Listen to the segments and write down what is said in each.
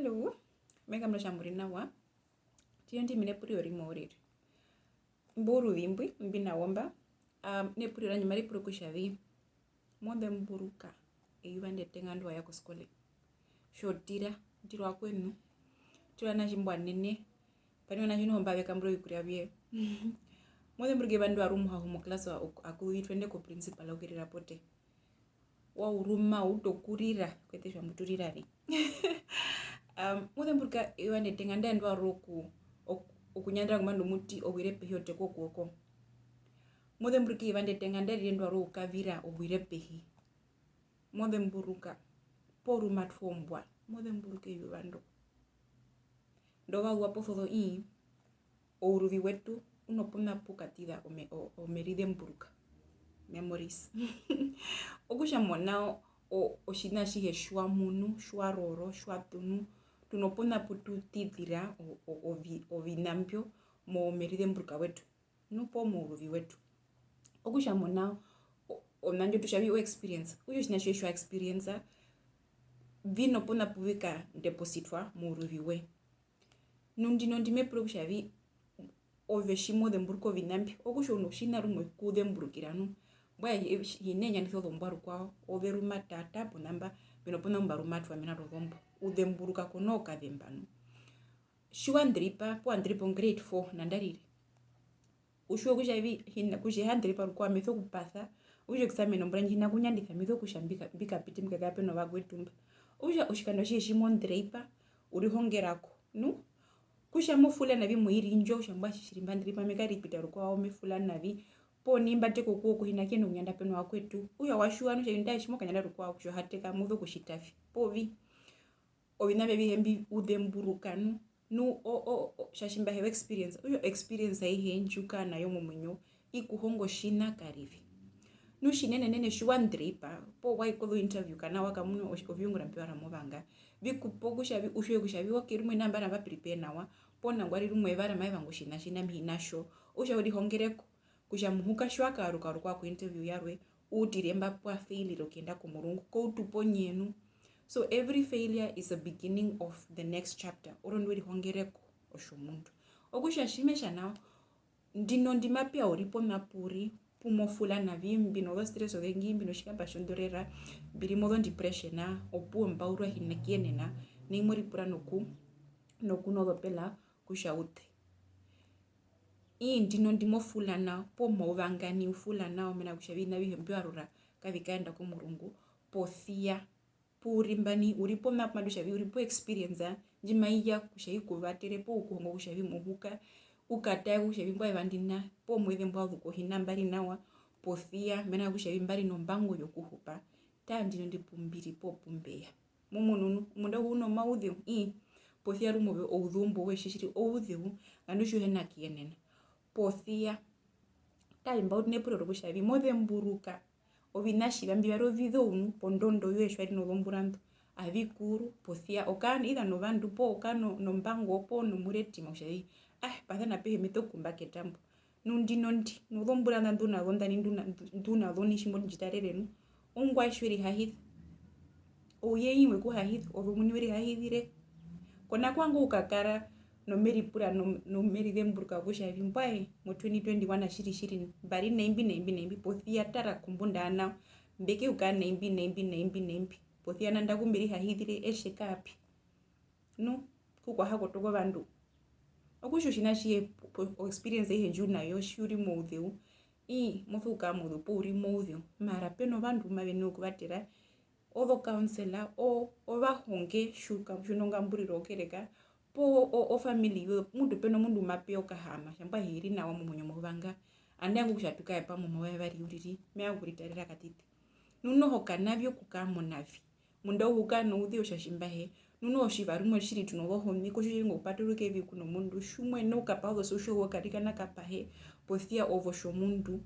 Hello, mega mrashamburi nawa. Tiendi mine puri ori moriri. Mburu dhimbwi, mbina womba. Ne puri ranyi mari puri kushavi. Mwombe mburuka. Eyuande tengandwa yako skole. Shotira, tiro akwenu. Tiro na jimbwa nene. Pani wana jino mba weka mburu yukuria bie. Mwombe mburuge bandu arumu hahumu klasa wa akuitwende ko principal ukiri rapote. Wa uruma utokurira. Kwete shwa mbuturirari. Mwombe mburuka eyuande tenganda ndwa roku. Okunyandra kumando muti owirepe hiote kuoko. Mwombe mburuka eyuande tenganda riendwa roku kavira owirepe. Mwombe mburuka. Poru matfombwa. Mwombe mburuka eyuando. Ndoba guapo fodo ouruvi wetu unopona pukatida omeride mburuka. Memories. Okusha monao oshina shihe shwa munu, shwa roro, shwa tunu. Tunopona putu tidira ovinambio mo meride mburuka wetu. Nupo mo uruvi wetu. Okusha monao onanjo tushavi o experience. Uyo shina shihe shwa experience. Vino pona puvika depositwa mo uruvi we. Nundi mepro kushavi oveshimo de mburuko vinambi. Okusha unoshina rumwe kude mburukiranu. Bwa hinenya nithodo mbaru kwao. Overuma tata ponamba. Vino pona mbaru matwa mina rodombo. Ude mburuka konoka dembanu. Shua ndripa. Po andripa grade 4 nandariri. Ushuwa kushavi hina kushe ndripa rukwa mitho kupatha. Ushuwa kusameno mbranji hina kunyanditha mitho kushambika piti mkagape no wagwetumba. Ushuwa ushikano shimo ndripa. Urihongerako. Nu? Kusha mufula navi muhiri njo. Ushamba shishirimba ndripa mekari pita rukwa ome fula navi. Po nimba teko kuku hina keno unyanda peno wakwetu. Uya washuwa nusha yundaye shimo kanyanda rukwa kusho hateka mutho kushitafi. Po vi. Ovina bebi hembi ude mburukanu. Nu shashimba hewa experience. Uyo experience hii njuka na yomo mwenyo. Iku hongo shina karivi. Nu shinene shuwa ndripa. Po waikodo interview kana waka muno ovyungu rampiwa ramovanga. Viku pokusha vi ushuwe kusha vi wakirumu inamba na prepare nawa. Po nangwari rumu evara maivangu shina mhinasho. Usha wadi hongereko. Kusha muhuka shwa karuka kwa interview yarwe. Utiremba kwa failure ukienda kumurungu. Kwa utupo nyenu. So every failure is a beginning of the next chapter. Orondweri hongereko oshomundu. Okusha shimesha nao. Ndima pia oripo napuri. Pumofula na vimbi. No stress odengi. Mbino shikamba shondorera. Birimodo depression na. Opu mbaurwa hinekiene na. Neimori pura noku nodopela kusha ute. Ndimo fula na. Po mauvangani ufula na. Omena kusha vina vihembi warura. Kavikaenda kumurungu. Pothia. Purimbani uripo map madushavi uripo experience njimaiya kushavi kuvatere po ukuhongo kushavi muhuka ukatae kushavi mbwa evandina po mwethe mbwa dhukohina mbari nawa pothia mena kushavi mbari nombango yokuhupa ndino ndipumbiri po pumbeya mumununu munda huno maudhiu pothia rumove oudhumbo weshishiri oudhiu ngandushu hena kienena pothia taimba utnepuro kushavi mothe mburuka ovinashi vambivaro vidhounu pondondo yoeshwari novomburandu avikuru pothia okano ida novandu po okano nombango po nomuretima ushavi pathana pehe mitokumba ketambo nundi novomburanda nduna dhoni shimo njitarerenu ongwa shweri hahith oyeiwe ku hahith ovomuniweri hahithire kona kwangu ukakara no meripura no meride mburuka kushavi mbae mu 2021 shiri bari naimbi pothia tara kumbunda ana mbeke ukana naimbi pothia nanda kumbiri hahithire esheka api no kukwa hako toko bandu okusho shina shie experience ihe njuna yo shuri moudheu motho kamudhu po uri moudheu mara peno bandu maveni okuvatera otho counselor ovahonge shuka shunonga mburiro okereka po o family yo mundu peno mundu mapeo kahama shamba hiri na wa mumunyo movanga andangu kushatuka epa mu mavari uriri mea kuritarira katiti nuno hokanavyo kukamonavi munda uhukano udhi oshashimba he nuno oshivarumo shiri tunovohomi kushiringo paturuke vi kuno mundu shumwe no kapado social worker kana kapahe pothia ovosho mundu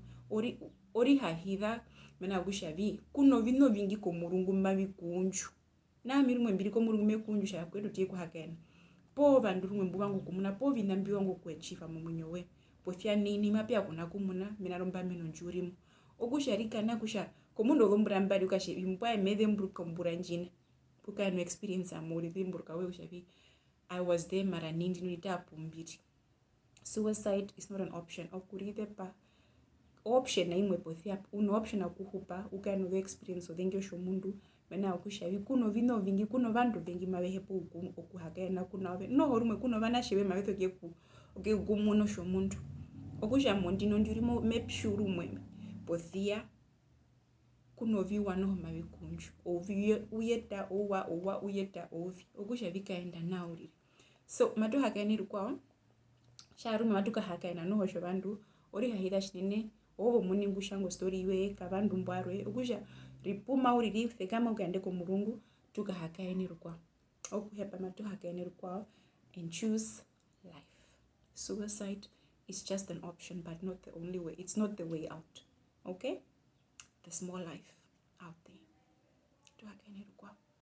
ori hahitha mena kushavi kuno vino vingi ko murungu mavi kunju na mirumwe mbiri ko murungu mekunju shakwetu tie kuhakena po vandu rumwe mbuvangu kumuna po vinambi wangu kuechifa mumunyowe pothia nini mapia kuna kumuna minaromba meno njurimu okusharika na kusha komundo gombura mbari ukashe imbwa emedhe mbruka mbura njina ukano experience amuri dhimburuka we ushavi I was there mara nindi noita apumbiri. Suicide is not an option. Okuride pa option na imwe pothia uno option akuhupa ukano experience odhengi shomundu mena akushavi kuno vino vingi kuno vandu vengi mavehepo okuhakena kuna no horumwe kuno vana shive mavetho geku okugumuno shomundu okusha mondino ndurimo mepshuru mwe pothia kuno viwa no mavikunju ovi uyeta owa uyeta ovi okusha vikaenda nauri. So matu hakeni rukwao sharume matuka hakaina no hosho vandu ori hahida shinene ovo muningu shango story iwe kavandu mbwarwe okusha ripuma uri rife kama ukaende ko murungu tuka hakaini rukwao okuhepa matu hakaini rukwao and choose life. Suicide is just an option but not the only way. It's not the way out. Okay? There's more life out there. Tu hakaini rukwao.